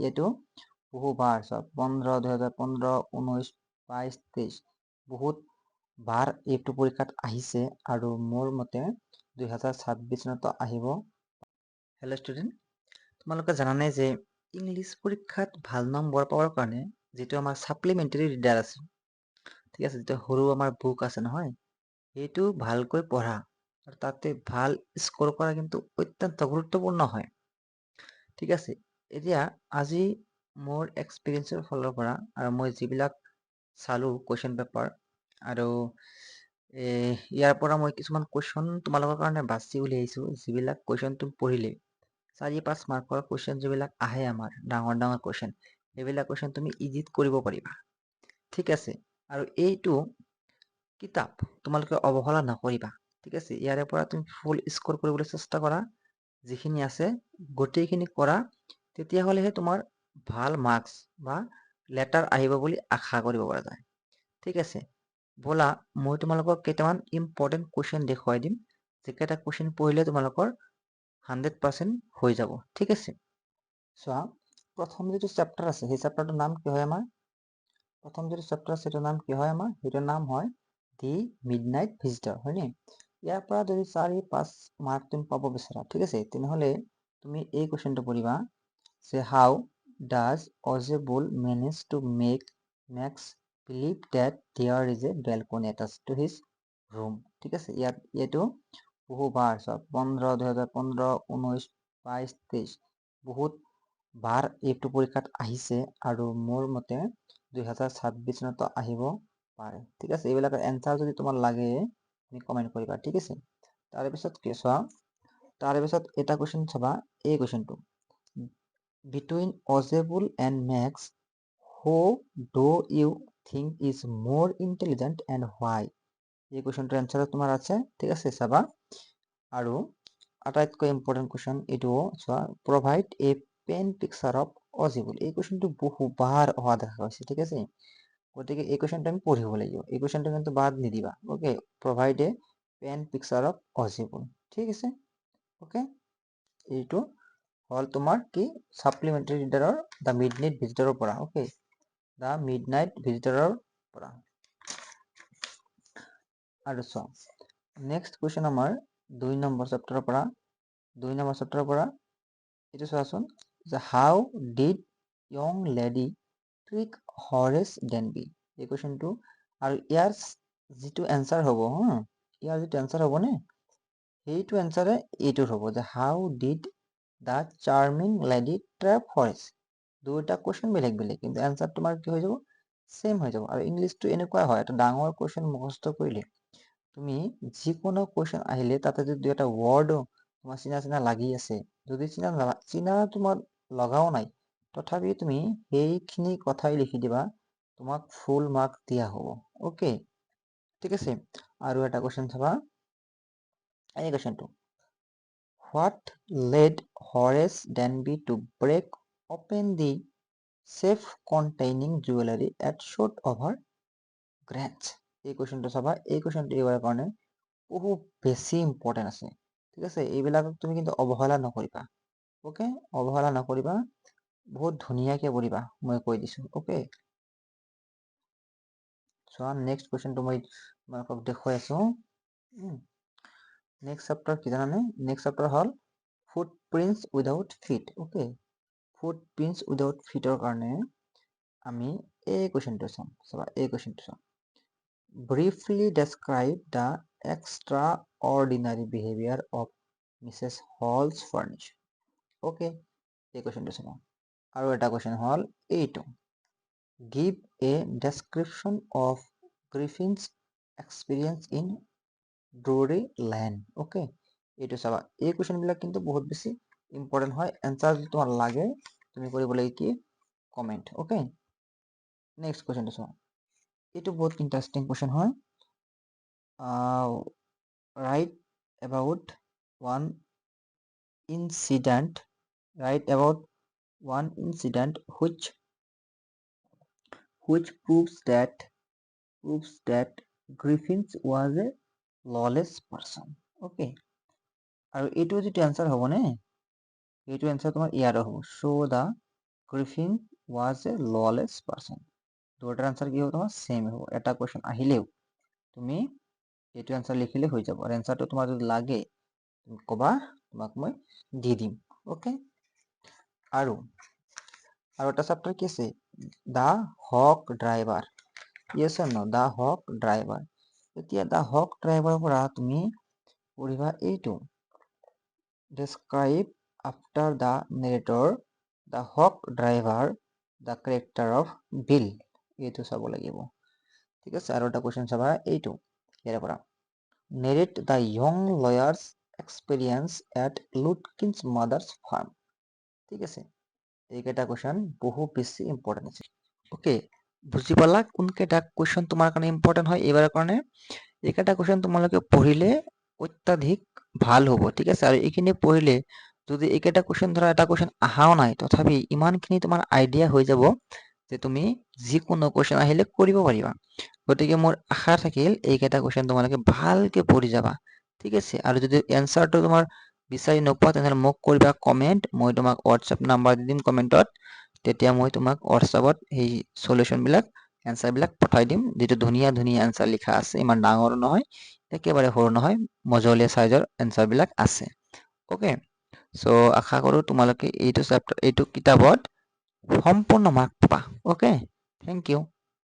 এইটো বহুবাৰ চব 15 2015 19 22 23 বহুত বাৰ এইটো পৰীক্ষাত আহিছে আৰু মোৰ মতে 2026 চনতো আহিব। হেল্ল' ষ্টুডেণ্ট, তোমালোকে জানানে যে ইংলিছ পৰীক্ষাত ভাল নম্বৰ পাবৰ কাৰণে যিটো আমাৰ ছাপ্লিমেণ্টাৰী ৰিডাৰ আছে, ঠিক আছে, যিটো সৰু আমাৰ বুক আছে নহয়, সেইটো ভালকৈ পঢ়া আৰু তাতে ভাল স্ক'ৰ কৰা কিন্তু অত্যন্ত গুৰুত্বপূৰ্ণ হয়। ঠিক আছে, এতিয়া আজি মোৰ এক্সপিৰিয়েঞ্চৰ ফালৰ পৰা আৰু মই যিবিলাক চালোঁ কুৱেশ্যন পেপাৰ আৰু ইয়াৰ পৰা মই কিছুমান কুৱেশ্যন তোমালোকৰ কাৰণে বাছি উলিয়াইছোঁ, যিবিলাক কুৱেশ্যন তুমি পঢ়িলে 4-5 মাৰ্কৰ কুৱেশ্যন যিবিলাক আহে আমাৰ ডাঙৰ ডাঙৰ কুৱেশ্যন, সেইবিলাক কুৱেশ্যন তুমি ইজিত কৰিব পাৰিবা। ঠিক আছে, আৰু এইটো কিতাপ তোমালোকে অৱহেলা নকৰিবা। ঠিক আছে, ইয়াৰে পৰা তুমি ফুল স্ক'ৰ কৰিবলৈ চেষ্টা কৰা, যিখিনি আছে গোটেইখিনি কৰা, তেতিয়াহ'লেহে তোমাৰ ভাল মাৰ্কছ বা লেটাৰ আহিব বুলি আশা কৰিব পৰা যায়। ঠিক আছে, ব'লা মই তোমালোকক কেইটামান ইম্পৰ্টেণ্ট কুৱেশ্যন দেখুৱাই দিম, যিকেইটা কুৱেশ্যন পঢ়িলে তোমালোকৰ 100% হৈ যাব। ঠিক আছে, চোৱা, প্ৰথম যিটো চেপ্টাৰ আছে সেই চেপ্টাৰটোৰ নাম কি হয় আমাৰ? প্ৰথম যিটো চেপ্টাৰ আছে সেইটোৰ নাম কি হয় আমাৰ? সেইটোৰ নাম হয় দি মিডনাইট ভিজিটৰ, হয়নে? ইয়াৰ পৰা যদি 4-5 মাৰ্ক তুমি পাব বিচাৰা, ঠিক আছে, তেনেহ'লে তুমি এই কুৱেশ্যনটো পঢ়িবা যে how does Ausable manage to make Max believe that there is a balcony attach to his room. ঠিক আছে, এইটো বহুবাৰ চব 15 2015 19 22 23 বহুত বাৰ এইটো পৰীক্ষাত আহিছে আৰু মোৰ মতে 2026 চনতো আহিব পাৰে। ঠিক আছে, এইবিলাকৰ এনচাৰ যদি তোমাৰ লাগে তুমি কমেণ্ট কৰিবা। ঠিক আছে, তাৰপিছত কি চোৱা, তাৰপিছত এটা কুৱেশ্যন চাবা, এই কুৱেশ্যনটো between Ausable and Max who do you think is more intelligent and why? এই কুৱেশ্যনটোৰ এনচাৰ তোমাৰ আছে। ঠিক আছে, চাবা। আৰু আটাইতকৈ ইম্পৰ্টেণ্ট কুৱেশ্যন এইটো চোৱা, provide a pen picture of Ausable. এই কুৱেশ্যনটো বহুবাৰ অহা দেখা গৈছে। ঠিক আছে, গতিকে এই কুৱেশ্যনটো আমি পঢ়িব লাগিব, এই কুৱেশ্যনটো কিন্তু বাদ নিদিবা। Okay, provide a pen picture of Ausable. ঠিক আছে, অ'কে, এইটো হ'ল তোমাৰ কি ছাপ্লিমেণ্টাৰী ৰিডাৰৰ দ্য মিডনাইট ভিজিটৰৰ পৰা। অ'কে, দ্য মিডনাইট ভিজিটৰৰ পৰা। আৰু চোৱা, নেক্সট কুৱেশ্যন আমাৰ 2 নম্বৰ চেপ্টাৰৰ পৰা, এইটো চোৱাচোন, যে how did young lady trick হৰেছ ডেনবি? এই কুৱেশ্যনটো, আৰু ইয়াৰ যিটো এনচাৰ হ'ব, ইয়াৰ যিটো এনচাৰ হ'ব নে, সেইটো এনচাৰে এইটোৰ হ'ব, যে how did the charming lady trap Horace? দুটা কুৱেশ্যন বেলেগ বেলেগ, কিন্তু এনচাৰ তোমাৰ কি হৈ যাব? ছেম হৈ যাব। আৰু ইংলিছটো এনেকুৱা হয়, এটা ডাঙৰ কুৱেশ্যন মুখস্থ কৰিলে তুমি যিকোনো কুৱেশ্যন আহিলে তাতে যদি 2-এটা ৱৰ্ড তোমাৰ চিনা লাগি আছে, যদি চিনা তোমাৰ লগাও নাই, তথাপি তুমি সেইখিনি কথাই লিখি দিবা, তোমাক ফুল মাৰ্ক দিয়া হ'ব। অ'কে, ঠিক আছে, আৰু এটা কুৱেশ্যন চাবা, এই কুৱেশ্যনটো, what led Horace Danby to break open the safe containing jewellery at Shotover Grange? এই কুৱেশ্যনটো চাবা, এই কুৱেশ্যনটো এইবাৰ কাৰণে বহুত বেছি ইম্পৰ্টেণ্ট আছে। ঠিক আছে, এইবিলাকক তুমি কিন্তু অৱহেলা নকৰিবা। অ'কে, অৱহেলা নকৰিবা, বহুত ধুনীয়াকৈ পঢ়িবা, মই কৈ দিছোঁ। অ'কে, চোৱা, নেক্সট কুৱেশ্যনটো মই তোমালোকক দেখুৱাই আছোঁ। নেক্সট চেপ্টাৰ কি জানানে? নেক্সট চেপ্টাৰ হ'ল footprints without feet. Okay, footprints without ফিটৰ কাৰণে আমি এই কুৱেশ্যনটো চাম। চাবা, এই কুৱেশ্যনটো চাম, briefly describe the extraordinary behaviour of Mrs Hall's furniture. Okay, এই কুৱেশ্যনটো চাবা। আৰু এটা কুৱেশ্যন হ'ল এইটো, give a description of Griffin's experience in Drury Lane. Okay, এইটো চাবা। এই কুৱেশ্যনবিলাক কিন্তু বহুত বেছি ইম্পৰ্টেণ্ট হয়। এনচাৰ যদি তোমাৰ লাগে তুমি কৰিব লাগে কি, কমেণ্ট। অ'কে, নেক্সট কুৱেশ্যনটো চোৱা, এইটো বহুত ইণ্টাৰেষ্টিং কুৱেশ্যন হয়। Right about one incident which proves that Griffins was a lawless person. Okay, আৰু এইটো যিটো এনচাৰ হ'ব নে, এইটো এনচাৰ তোমাৰ ইয়াৰো হ'ব, show the Griffin was A lawless person. দুটার আনসার কি হবে তোমার সেম হবে। এটা কোয়েশ্চন আহিলেও তুমি এইটো আনসার লিখিলে হৈ যাব। আর আনসারটো তোমার যদি লাগে তুমি কবা, তোমাক মই দি দিম। ওকে, আৰু এটা চেপ্টাৰ কি আছে, দা হক ড্ৰাইভাৰ। ইয়েছ অৰ নো, দা হক ড্ৰাইভাৰ। এতিয়া দা হক ড্ৰাইভাৰৰ পৰা তুমি পঢ়িবা এইটো, describe after the narrator the hawk driver the character of Bill। এইটো চাব লাগিব। ঠিক আছে, আৰু এটা কুৱেশ্যন চাবা এইটো ইয়াৰ পৰা, narrate the young lawyer's experience at Lutkin's mother's farm। ঠিক আছে, এইকেইটা কুৱেশ্যন বহু বেছি ইম্পৰ্টেণ্ট আছে। ওকে, বুজি পালা কোনকেইটা কুৱেশ্যন তোমাৰ কাৰণে ইম্পৰ্টেণ্ট হয় এইবাৰৰ কাৰণে? এইকেইটা কুৱেশ্যন তোমালোকে পঢ়িলে অত্যাধিক ভাল হ'ব। ঠিক আছে, আৰু এইখিনি পঢ়িলে যদি এইকেইটা কুৱেশ্যন ধৰা এটা কুৱেশ্যন আহাও নাই, তথাপি ইমানখিনি তোমাৰ আইডিয়া হৈ যাব যে তুমি যিকোনো কুৱেশ্যন আহিলে কৰিব পাৰিবা। গতিকে মোৰ আশা থাকিল এইকেইটা কুৱেশ্যন তোমালোকে ভালকে পঢ়ি যাবা। ঠিক আছে, আৰু যদি এনচাৰটো তোমাৰ বিচাৰি নোপোৱা তেনেহ'লে মোক কৰিবা কমেণ্ট, মই তোমাক হোৱাটছএপ নাম্বাৰ দি দিম কমেণ্টত। তেতিয়া মই তোমাক হোৱাটছএপত সেই সলিউশ্যনবিলাক এনচাৰবিলাক পঠাই দিম, যিটো ধুনীয়া ধুনীয়া এনচাৰ লিখা আছে, ইমান ডাঙৰ নহয়, একেবাৰে সৰু নহয়, মজলীয়া চাইজৰ এনচাৰবিলাক আছে। ওকে, চ' আশা কৰোঁ তোমালোকে এইটো কিতাপত সম্পূৰ্ণ মাৰ্ক পাবা। Okay, thank U.